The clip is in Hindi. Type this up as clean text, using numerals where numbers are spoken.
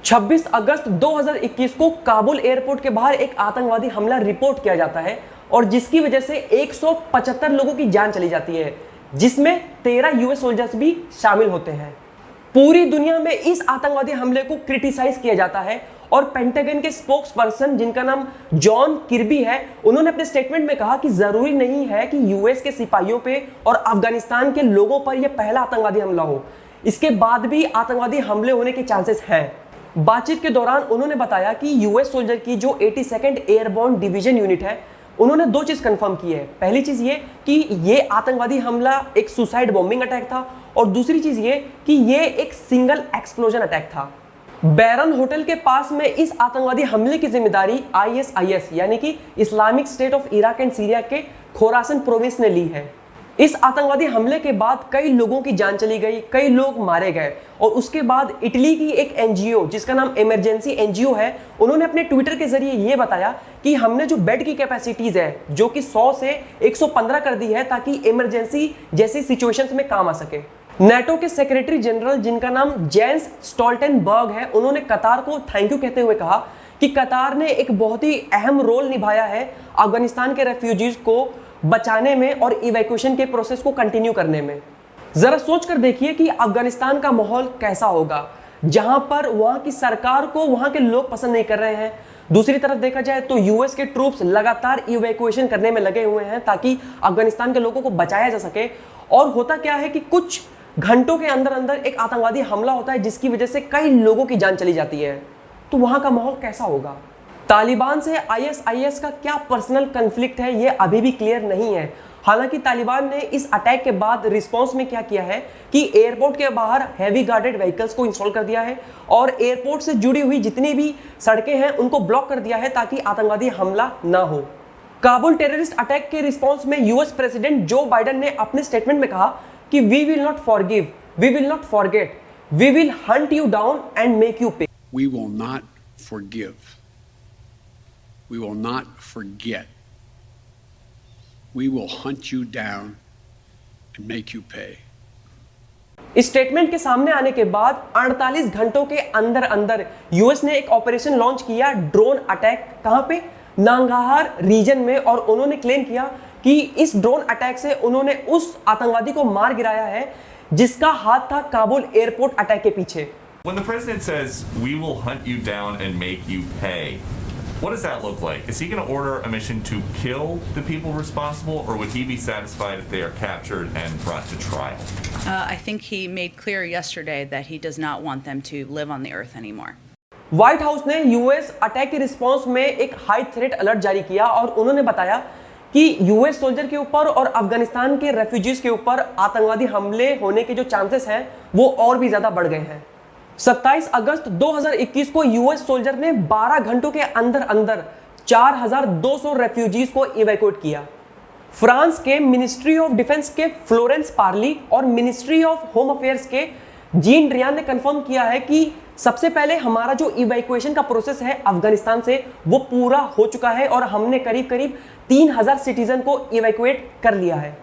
26 अगस्त 2021 को काबुल एयरपोर्ट के बाहर एक आतंकवादी हमला रिपोर्ट किया जाता है और जिसकी वजह से 175 लोगों की जान चली जाती है, जिसमें 13 यूएस सोल्जर्स भी शामिल होते हैं। पूरी दुनिया में इस आतंकवादी हमले को क्रिटिसाइज किया जाता है और पेंटागन के स्पोक्स पर्सन जिनका नाम जॉन किर्बी है, उन्होंने अपने स्टेटमेंट में कहा कि जरूरी नहीं है कि यूएस के सिपाहियों पे और अफगानिस्तान के लोगों पर यह पहला आतंकवादी हमला हो, इसके बाद भी आतंकवादी हमले होने के चांसेस हैं। बातचीत के दौरान उन्होंने बताया कि यूएस सोल्जर की जो 82nd एयरबोर्न डिवीजन यूनिट है, उन्होंने दो चीज कंफर्म की है। पहली चीज ये कि ये आतंकवादी हमला एक सुसाइड बॉम्बिंग अटैक था और दूसरी चीज ये कि ये एक सिंगल एक्सप्लोजन अटैक था। बैरन होटल के पास में इस आतंकवादी हमले की जिम्मेदारी ISIS यानी कि Islamic state of Iraq and Syria के खोरासन प्रोविंस ने ली है। इस आतंकवादी हमले के बाद कई लोगों की जान चली गई, कई लोग मारे गए और उसके बाद इटली की एक एनजीओ जिसका नाम इमरजेंसी एनजीओ है, उन्होंने अपने ट्विटर के जरिए ये बताया कि हमने जो बेड की कैपेसिटीज है जो कि 100 से 115 कर दी है ताकि इमरजेंसी जैसी सिचुएशंस में काम आ सके। नेटो के सेक्रेटरी जनरल जिनका नाम जेंस स्टोल्टेनबर्ग है, उन्होंने कतार को थैंक यू कहते हुए कहा कि कतार ने एक बहुत ही अहम रोल निभाया है अफगानिस्तान के रेफ्यूजीज को बचाने में और इवैक्यूएशन के प्रोसेस को कंटिन्यू करने में। जरा सोच कर देखिए कि अफगानिस्तान का माहौल कैसा होगा जहां पर वहां की सरकार को वहां के लोग पसंद नहीं कर रहे हैं। दूसरी तरफ देखा जाए तो यूएस के ट्रूप्स लगातार इवैक्यूएशन करने में लगे हुए हैं ताकि अफगानिस्तान के लोगों को बचाया जा सके। और होता क्या है कि कुछ घंटों के अंदर अंदर एक आतंकवादी हमला होता है जिसकी वजह से कई लोगों की जान चली जाती है। तो वहां का माहौल कैसा होगा? तालिबान से ISIS का क्या पर्सनल कन्फ्लिक्ट है ये अभी भी क्लियर नहीं है। हालांकि तालिबान ने इस अटैक के बाद रिस्पांस में क्या किया है कि एयरपोर्ट के बाहर हैवी गार्डेड व्हीकल्स को इंस्टॉल कर दिया है और एयरपोर्ट से जुड़ी हुई जितनी भी सड़कें हैं उनको ब्लॉक कर दिया है ताकि आतंकवादी हमला ना हो। काबुल टेररिस्ट अटैक के रिस्पांस में यूएस प्रेसिडेंट जो बाइडेन ने अपने स्टेटमेंट में कहा कि we will not forgive, we will not forget, we will hunt you down and make you pay. We will not forgive. We will not forget. We will hunt you down and make you pay. इस स्टेटमेंट के सामने आने के बाद 48 घंटों के अंदर अंदर यूएस ने एक ऑपरेशन लॉन्च किया, ड्रोन अटैक, कहां पे? नांगाहार रीजन में। और उन्होंने क्लेम किया कि इस ड्रोन अटैक से उन्होंने उस आतंकवादी को मार गिराया है जिसका हाथ था काबुल एयरपोर्ट अटैक के पीछे। When the president says we will hunt you down and make you pay, what does that look like? Is he going to order a mission to kill the people responsible, or would he be satisfied if they are captured and brought to trial? I think he made clear yesterday that he does not want them to live on the earth anymore. White house ने यूएस अटैक के रिस्पांस में एक हाई थ्रेट अलर्ट जारी किया और उन्होंने बताया कि यूएस सोल्जर के ऊपर और अफगानिस्तान के रेफ्यूजीज के ऊपर आतंकवादी हमले होने के जो चांसेस हैं वो और भी ज्यादा बढ़ गए हैं। 27 अगस्त 2021 को यूएस सोल्जर ने 12 घंटों के अंदर अंदर 4200 रेफ्यूजीज को इवैक्यूएट किया। फ्रांस के मिनिस्ट्री ऑफ डिफेंस के फ्लोरेंस पार्ली और मिनिस्ट्री ऑफ होम अफेयर्स के जीन ड्रियान ने कंफर्म किया है कि सबसे पहले हमारा जो इवैक्यूएशन का प्रोसेस है अफगानिस्तान से वो पूरा हो चुका है और हमने करीब करीब 3000 सिटीजन को इवैक्यूएट कर लिया है।